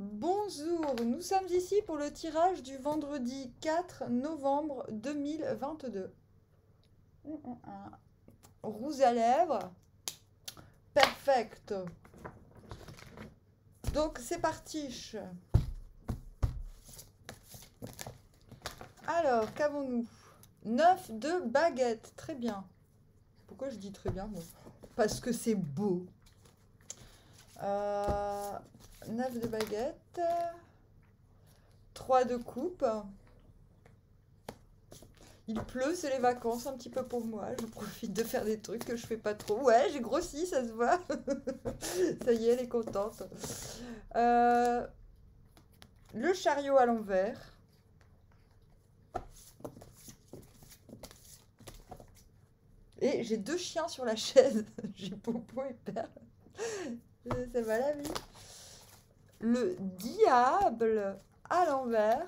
Bonjour, nous sommes ici pour le tirage du vendredi 4 novembre 2022. Rouge à lèvres, perfect. Donc c'est parti. Alors, qu'avons-nous? 9 de baguettes, très bien. Pourquoi je dis très bien? Bon, parce que c'est beau. 9 de baguettes. 3 de coupe. Il pleut, c'est les vacances un petit peu pour moi. Je profite de faire des trucs que je fais pas trop. Ouais, j'ai grossi, ça se voit. Ça y est, elle est contente. Le chariot à l'envers. Et j'ai 2 chiens sur la chaise. J'ai Popo et Perle. Ça va la vie. Le diable à l'envers.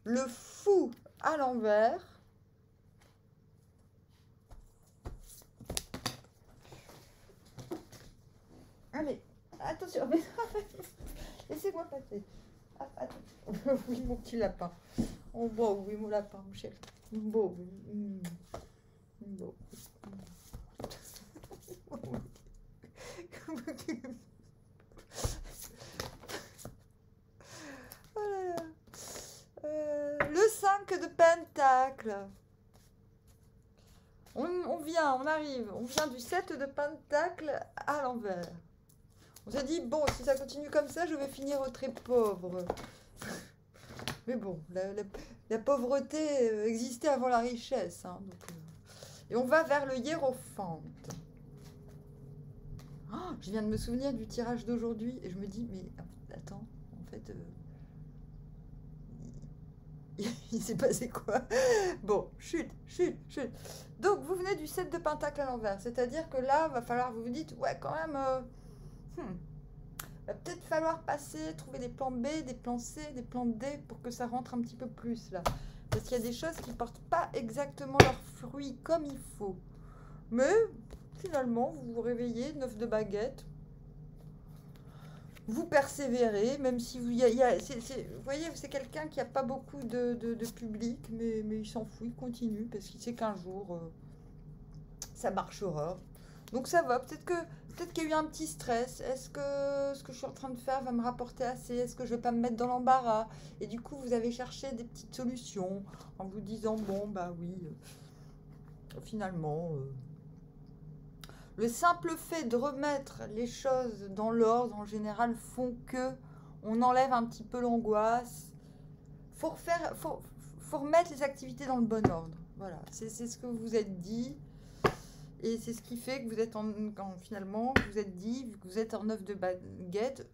Le fou à l'envers. Allez, attention. Laissez-moi passer. Ah, attends. Oui, mon petit lapin. Oh, bon, oui, mon lapin, mon chéri. Bon, bon. Oh là là. Le 5 de pentacle. On arrive. On vient du 7 de pentacle à l'envers. On s'est dit, bon, si ça continue comme ça, je vais finir très pauvre. Mais bon, la pauvreté existait avant la richesse. Hein, donc, et on va vers le hiérophante. Oh, je viens de me souvenir du tirage d'aujourd'hui et je me dis, mais attends, en fait, il s'est passé quoi? Bon, chute. Donc, vous venez du 7 de pentacle à l'envers. C'est-à-dire que là, va falloir, vous vous dites, ouais, quand même, va peut-être falloir passer, trouver des plans B, des plans C, des plans D pour que ça rentre un petit peu plus là. Parce qu'il y a des choses qui portent pas exactement leurs fruits comme il faut. Mais finalement, vous vous réveillez, 9 de baguette. Vous persévérez, même si vous, vous voyez, c'est quelqu'un qui n'a pas beaucoup de public, mais il s'en fout, il continue, parce qu'il sait qu'un jour, ça marchera. Donc ça va, peut-être qu'il y a eu un petit stress. Est-ce que ce que je suis en train de faire va me rapporter assez? Est-ce que je vais pas me mettre dans l'embarras? Et du coup, vous avez cherché des petites solutions en vous disant, bon, bah oui, finalement, le simple fait de remettre les choses dans l'ordre, en général, font que on enlève un petit peu l'angoisse. Faut remettre les activités dans le bon ordre. Voilà, c'est ce que vous vous êtes dit. Et c'est ce qui fait que vous êtes finalement, vous vous êtes dit, vu que vous êtes en 9 de baguette,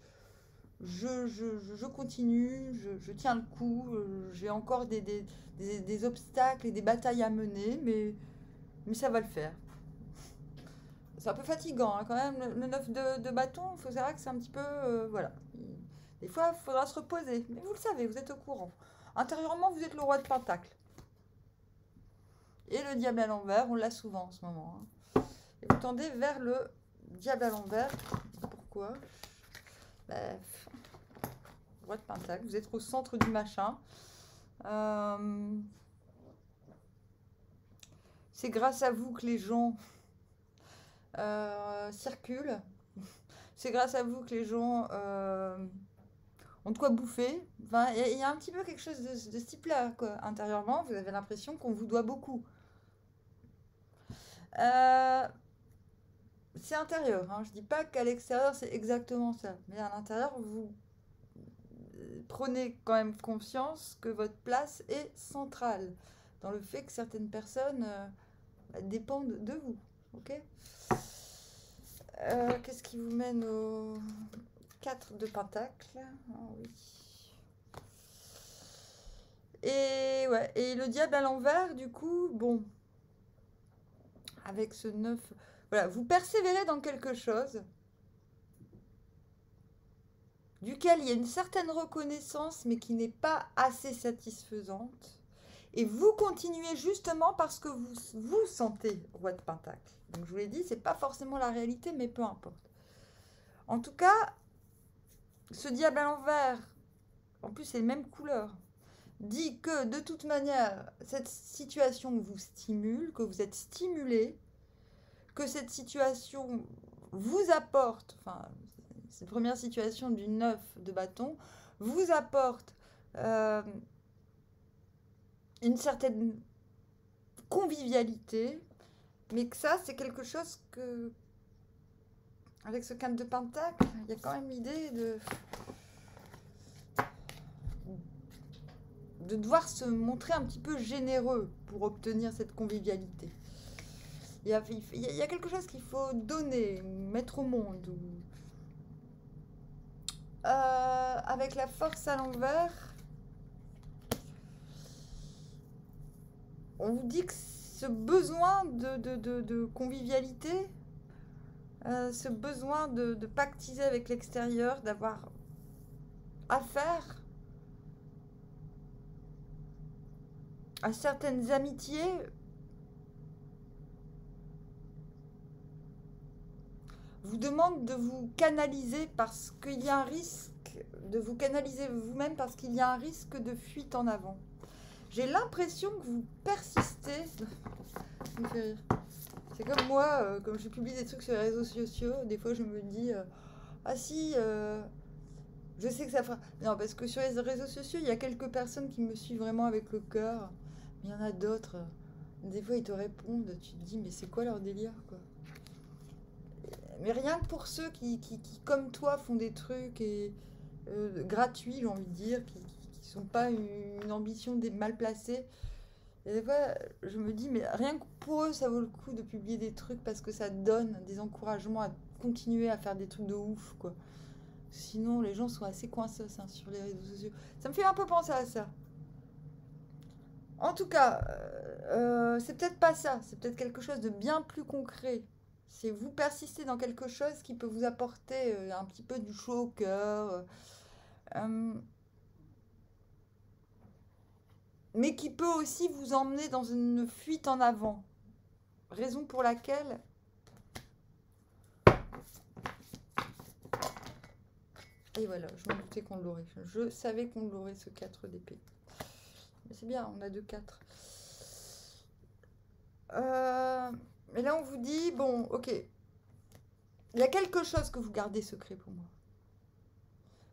je continue, je tiens le coup, j'ai encore des obstacles et des batailles à mener, mais ça va le faire. C'est un peu fatigant hein, quand même, le 9 de bâton, il faut savoir que c'est un petit peu... voilà. Des fois, il faudra se reposer, mais vous le savez, vous êtes au courant. Intérieurement, vous êtes le roi de pentacle. Et le diable à l'envers, on l'a souvent en ce moment. Hein. Et vous tendez vers le diable à l'envers. Pourquoi? Roi de pentacle, vous êtes au centre du machin. C'est grâce à vous que les gens circulent. C'est grâce à vous que les gens ont de quoi bouffer. Enfin, il y a un petit peu quelque chose de ce type-là. Intérieurement, vous avez l'impression qu'on vous doit beaucoup. C'est intérieur. Hein. Je dis pas qu'à l'extérieur, c'est exactement ça. Mais à l'intérieur, vous prenez quand même conscience que votre place est centrale dans le fait que certaines personnes dépendent de vous. Ok. Qu'est-ce qui vous mène au 4 de pentacle? Oh, oui. Et ouais, et le diable à l'envers, du coup, bon, avec ce 9, voilà, vous persévérez dans quelque chose duquel il y a une certaine reconnaissance, mais qui n'est pas assez satisfaisante. Et vous continuez justement parce que vous vous sentez roi de Pentacle. Donc je vous l'ai dit, c'est pas forcément la réalité, mais peu importe. En tout cas, ce diable à l'envers, en plus c'est les mêmes couleurs, dit que de toute manière, cette situation vous stimule, que vous êtes stimulé, que cette situation vous apporte, enfin, cette première situation du 9 de bâton, vous apporte une certaine convivialité, mais que ça, c'est quelque chose que, avec ce 4 de Pentacle, il y a quand même l'idée de devoir se montrer un petit peu généreux pour obtenir cette convivialité. Il y a quelque chose qu'il faut donner, mettre au monde. Avec la force à l'envers, on vous dit que ce besoin de convivialité, ce besoin de pactiser avec l'extérieur, d'avoir affaire à certaines amitiés, vous demande de vous canaliser parce qu'il y a un risque, de vous canaliser vous-même parce qu'il y a un risque de fuite en avant. J'ai l'impression que vous persistez. Ça me fait rire. C'est comme moi, comme je publie des trucs sur les réseaux sociaux, des fois je me dis ah si, je sais que ça fera. Non, parce que sur les réseaux sociaux, il y a quelques personnes qui me suivent vraiment avec le cœur. Mais il y en a d'autres. Des fois, ils te répondent, tu te dis mais c'est quoi leur délire, quoi. Mais rien que pour ceux qui comme toi, font des trucs gratuits, j'ai envie de dire, qui sont pas une ambition mal placée. Et des fois, je me dis, mais rien que pour eux, ça vaut le coup de publier des trucs parce que ça donne des encouragements à continuer à faire des trucs de ouf, quoi. Sinon, les gens sont assez coincés sur les réseaux sociaux. Ça me fait un peu penser à ça. En tout cas, c'est peut-être pas ça. C'est peut-être quelque chose de bien plus concret. C'est vous persistez dans quelque chose qui peut vous apporter un petit peu du chaud au cœur. Mais qui peut aussi vous emmener dans une fuite en avant. Raison pour laquelle et voilà, je me doutais qu'on l'aurait. Je savais qu'on l'aurait, ce 4 d'épée. Mais c'est bien, on a 2-4. Mais là, on vous dit, bon, ok. Il y a quelque chose que vous gardez secret pour moi.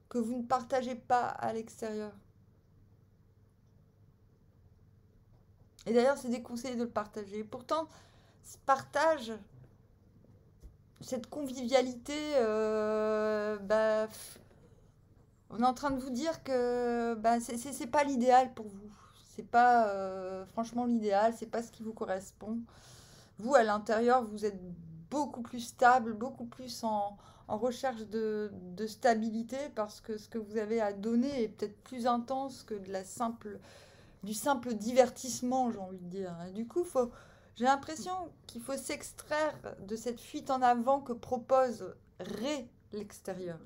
Que vous ne partagez pas à l'extérieur. Et d'ailleurs, c'est déconseillé de le partager. Pourtant, ce partage, cette convivialité, on est en train de vous dire que c'est pas l'idéal pour vous. C'est pas franchement l'idéal, c'est pas ce qui vous correspond. Vous, à l'intérieur, vous êtes beaucoup plus stable, beaucoup plus en recherche de stabilité parce que ce que vous avez à donner est peut-être plus intense que du simple divertissement, j'ai envie de dire. Et du coup, j'ai l'impression qu'il faut s'extraire de cette fuite en avant que propose l'extérieur.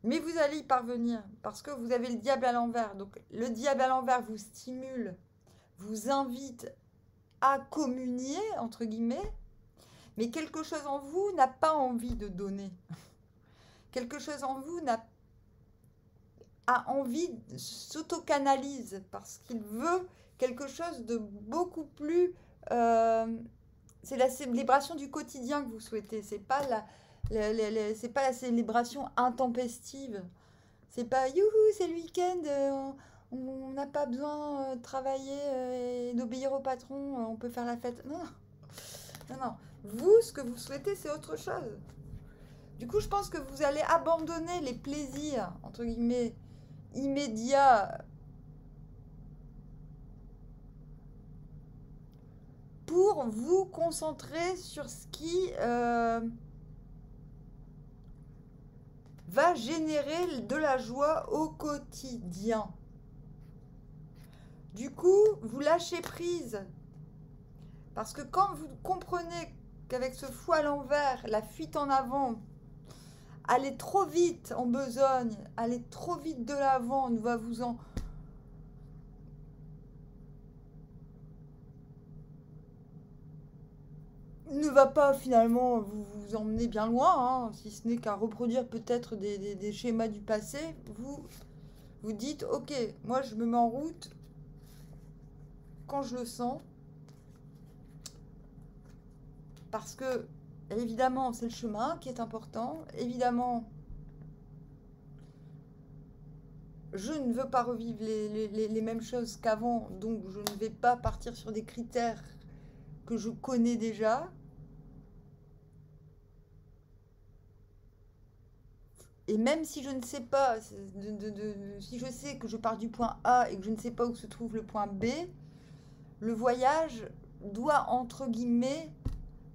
Mais vous allez y parvenir parce que vous avez le diable à l'envers. Donc le diable à l'envers vous stimule, vous invite à communier, entre guillemets, mais quelque chose en vous n'a pas envie de donner. Quelque chose en vous a envie, s'auto-canalise parce qu'il veut quelque chose de beaucoup plus... c'est la célébration du quotidien que vous souhaitez. C'est pas c'est pas la célébration intempestive. C'est pas youhou, c'est le week-end, on n'a pas besoin de travailler et d'obéir au patron, on peut faire la fête. Non, non, non. Vous, ce que vous souhaitez, c'est autre chose. Du coup, je pense que vous allez abandonner les plaisirs, entre guillemets, immédiats pour vous concentrer sur ce qui va générer de la joie au quotidien. Du coup, vous lâchez prise. Parce que quand vous comprenez qu'avec ce fou à l'envers, la fuite en avant, aller trop vite en besogne, aller trop vite de l'avant, va vous en ne va pas finalement vous emmener bien loin, hein, si ce n'est qu'à reproduire peut-être des schémas du passé. Vous dites, ok, moi je me mets en route quand je le sens, parce que évidemment c'est le chemin qui est important, évidemment je ne veux pas revivre les mêmes choses qu'avant, donc je ne vais pas partir sur des critères que je connais déjà. Et même si je ne sais pas, si je sais que je pars du point A et que je ne sais pas où se trouve le point B, le voyage doit, entre guillemets,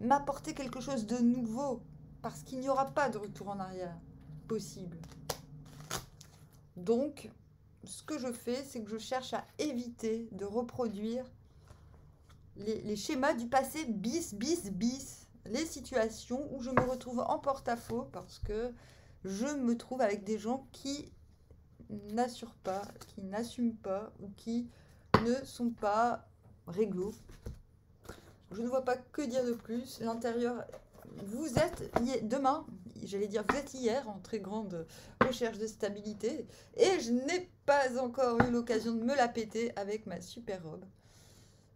m'apporter quelque chose de nouveau, parce qu'il n'y aura pas de retour en arrière possible. Donc, ce que je fais, c'est que je cherche à éviter de reproduire les schémas du passé bis, les situations où je me retrouve en porte-à-faux parce que je me trouve avec des gens qui n'assurent pas, qui n'assument pas ou qui ne sont pas réglo. Je ne vois pas que dire de plus. L'intérieur, vous êtes demain, j'allais dire vous êtes hier en très grande recherche de stabilité et je n'ai pas encore eu l'occasion de me la péter avec ma super robe.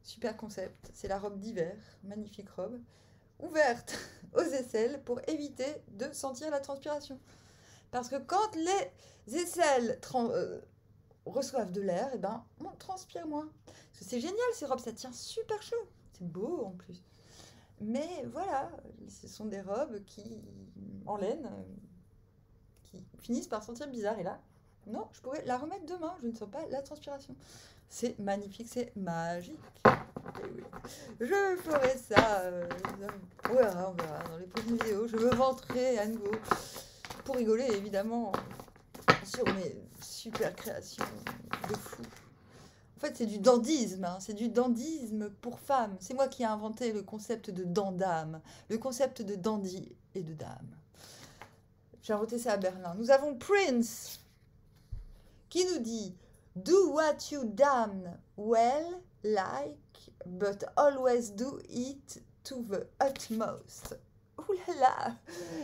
Super concept, c'est la robe d'hiver, magnifique robe, ouverte aux aisselles pour éviter de sentir la transpiration. Parce que quand les aisselles reçoivent de l'air, et ben, on transpire moins. Parce que c'est génial ces robes, ça tient super chaud. C'est beau en plus. Mais voilà, ce sont des robes en laine, qui finissent par sentir bizarre. Et là, non, je pourrais la remettre demain, je ne sens pas la transpiration. C'est magnifique, c'est magique. Et oui. Je ferai ça. On verra dans les prochaines vidéos. Je me vanterai à nouveau pour rigoler, évidemment, sur mes super créations de fou. En fait, c'est du dandisme, hein. C'est du dandisme pour femmes. C'est moi qui ai inventé le concept de dandame, le concept de dandy et de dame. J'ai inventé ça à Berlin. Nous avons Prince qui nous dit « Do what you damn well like, but always do it to the utmost. » Ouh là là,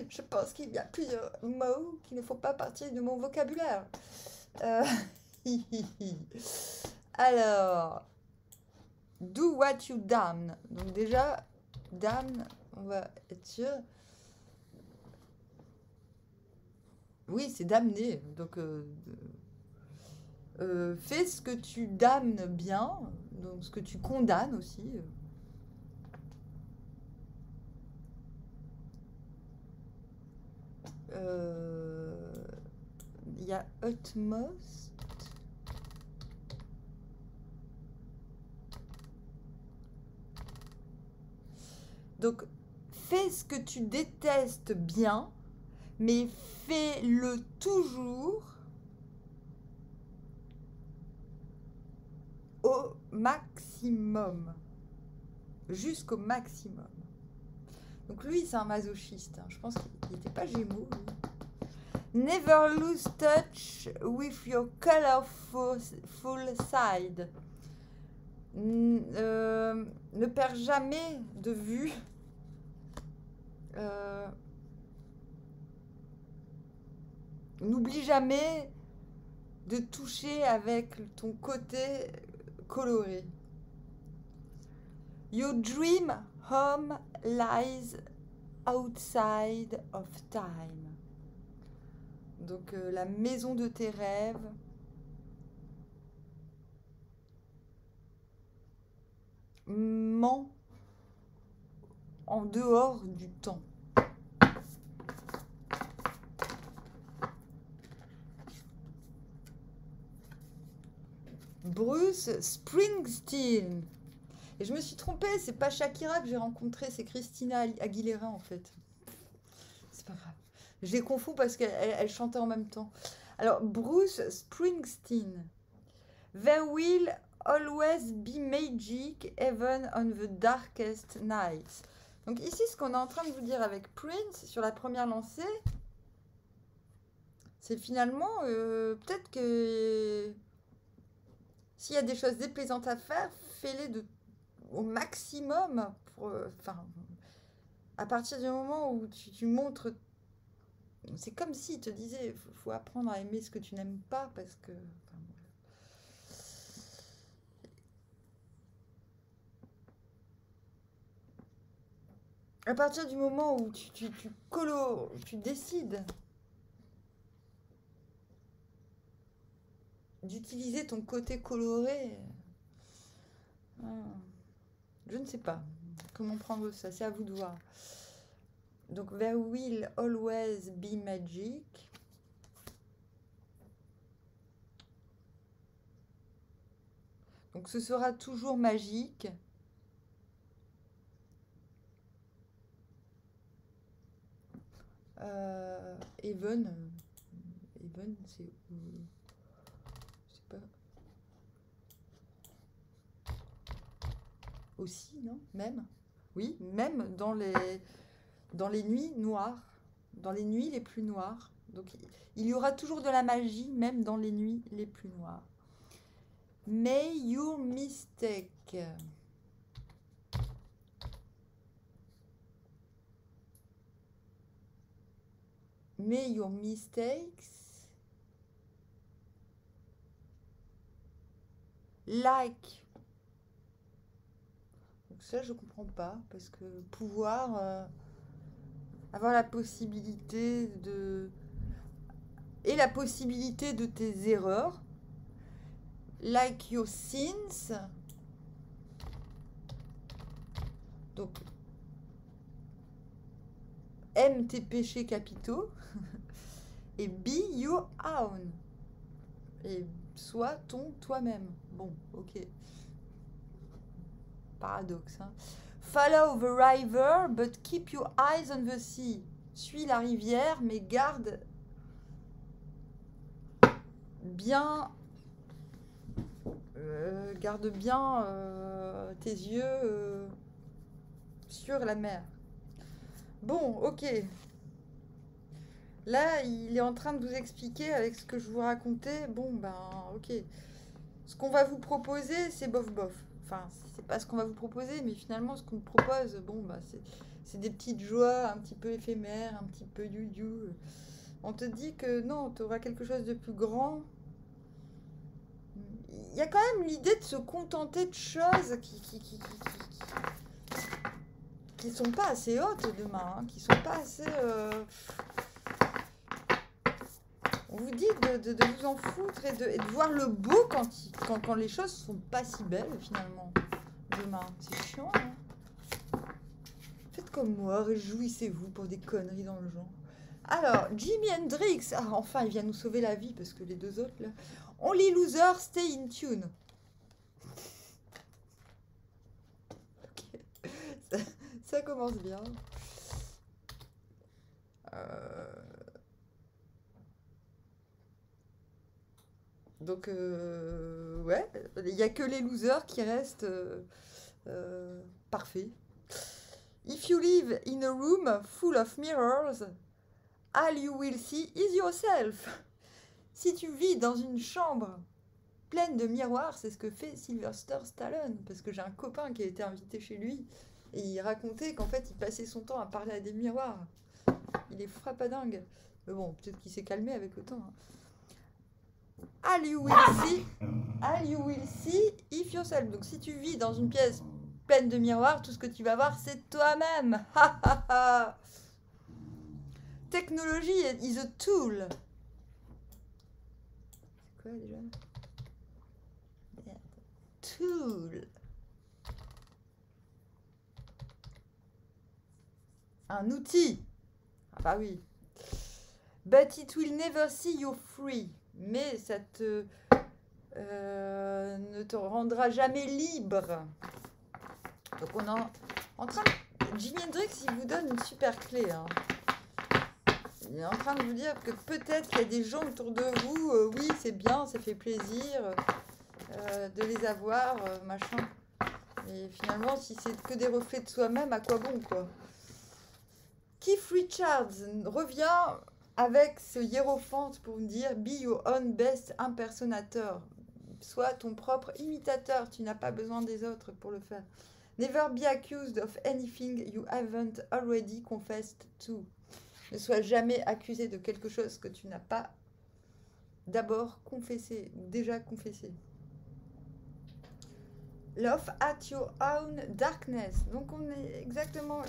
je pense qu'il y a plusieurs mots qui ne font pas partie de mon vocabulaire. Alors, do what you damn. Donc déjà, damn, on va être sûr. Oui, c'est damner. Donc, fais ce que tu damnes bien, donc ce que tu condamnes aussi. Il y a utmost. Donc, fais ce que tu détestes bien, mais fais-le toujours au maximum. Jusqu'au maximum. Donc lui, c'est un masochiste. Hein. Je pense qu'il n'était pas Gémeaux. Lui. Never lose touch with your colorful side. Ne perds jamais de vue. N'oublie jamais de toucher avec ton côté coloré. Your dream home lies outside of time. Donc la maison de tes rêves ment en dehors du temps. Bruce Springsteen. Et je me suis trompée, c'est pas Shakira que j'ai rencontré, c'est Christina Aguilera en fait. C'est pas grave. Je les confonds parce qu'elle chantait en même temps. Alors, Bruce Springsteen. There will always be magic even on the darkest nights. Donc ici, ce qu'on est en train de vous dire avec Prince sur la première lancée, c'est finalement peut-être que s'il y a des choses déplaisantes à faire, fais-les au maximum. À partir du moment où tu montres... C'est comme s'il te disait, faut apprendre à aimer ce que tu n'aimes pas, parce que... Enfin, à partir du moment où tu décides d'utiliser ton côté coloré, je ne sais pas comment prendre ça, c'est à vous de voir. Donc, there will always be magic. Donc, ce sera toujours magique. Even, c'est... je sais pas. Aussi, non? Même? Oui, même dans les nuits noires. Dans les nuits les plus noires. Donc, il y aura toujours de la magie, même dans les nuits les plus noires. May your mistake. May your mistakes like. Donc ça, je comprends pas, parce que pouvoir avoir la possibilité de... Et la possibilité de tes erreurs. Like your sins. Donc, aime tes péchés capitaux. Et be your own. Et sois toi-même. Bon, ok. Paradoxe, hein. Follow the river, but keep your eyes on the sea. Suis la rivière, mais garde bien... tes yeux sur la mer. Bon, ok. Là, il est en train de vous expliquer avec ce que je vous racontais. Bon, ben, ok. Ce qu'on va vous proposer, c'est bof-bof. Enfin, c'est pas ce qu'on va vous proposer, mais finalement, ce qu'on propose, bon, bah, c'est des petites joies un petit peu éphémères, un petit peu you. On te dit que non, tu auras quelque chose de plus grand. Il y a quand même l'idée de se contenter de choses qui sont pas assez hautes demain, hein, qui sont pas assez... On vous dit de vous en foutre et de voir le beau quand les choses sont pas si belles finalement demain. C'est chiant, hein. Faites comme moi, réjouissez-vous pour des conneries dans le genre. Alors, Jimi Hendrix, ah, enfin il vient nous sauver la vie parce que les deux autres là... Only loser, stay in tune. Okay. Ça commence bien. Donc, ouais, il n'y a que les losers qui restent parfaits. If you live in a room full of mirrors, all you will see is yourself. Si tu vis dans une chambre pleine de miroirs, c'est ce que fait Sylvester Stallone. Parce que j'ai un copain qui a été invité chez lui et il racontait qu'en fait, il passait son temps à parler à des miroirs. Il est frappadingue. Mais bon, peut-être qu'il s'est calmé avec le temps. All you will see if yourself. Donc si tu vis dans une pièce pleine de miroirs, tout ce que tu vas voir, c'est toi-même. Technology is a tool. C'est quoi déjà? Tool. Un outil. Ah bah oui. But it will never see you free. Mais ça ne te rendra jamais libre. Donc on est en train de... Jimi Hendrix, il vous donne une super clé. Hein. Il est en train de vous dire que peut-être qu'il y a des gens autour de vous, oui, c'est bien, ça fait plaisir de les avoir, machin. Mais finalement, si c'est que des reflets de soi-même, à quoi bon, quoi? Keith Richards revient avec ce hiérophante pour me dire « Be your own best impersonator ». Sois ton propre imitateur, tu n'as pas besoin des autres pour le faire. Never be accused of anything you haven't already confessed to. Ne sois jamais accusé de quelque chose que tu n'as pas d'abord confessé ou déjà confessé. Love at your own darkness. Donc on est exactement...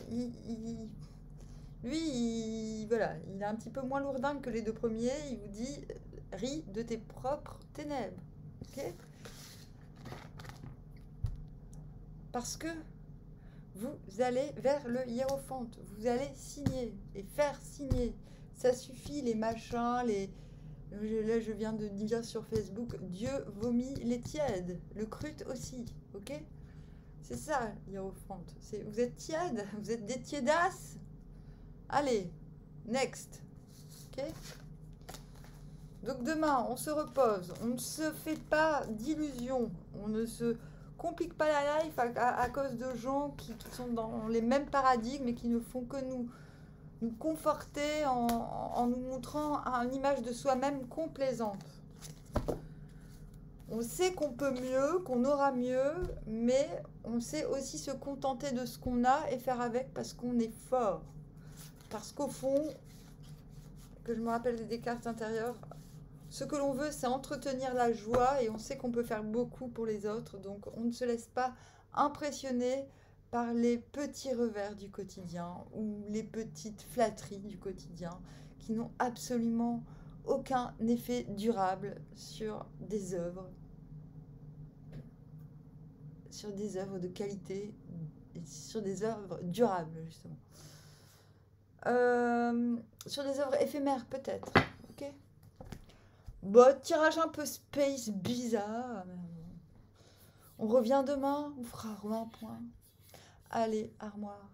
voilà, il est un petit peu moins lourdingue que les deux premiers. Il vous dit, ris de tes propres ténèbres. Ok ? Parce que vous allez vers le hiérophante. Vous allez signer et faire signer. Ça suffit, les machins, Là, je viens de dire sur Facebook, Dieu vomit les tièdes. Le crute aussi, ok ? C'est ça, hiérophante. Vous êtes tiède, vous êtes des tiédasses. Allez, next. Ok ? Donc demain, on se repose. On ne se fait pas d'illusions. On ne se complique pas la life à cause de gens qui sont dans les mêmes paradigmes et qui ne font que nous conforter en nous montrant une image de soi-même complaisante. On sait qu'on peut mieux, qu'on aura mieux, mais on sait aussi se contenter de ce qu'on a et faire avec parce qu'on est fort. Parce qu'au fond, que je me rappelle des cartes intérieures, ce que l'on veut, c'est entretenir la joie et on sait qu'on peut faire beaucoup pour les autres. Donc, on ne se laisse pas impressionner par les petits revers du quotidien ou les petites flatteries du quotidien qui n'ont absolument aucun effet durable sur des œuvres de qualité et sur des œuvres durables, justement. Sur des œuvres éphémères, peut-être. Ok ? Bon, tirage un peu space bizarre. On revient demain, on fera un point. Allez, armoire.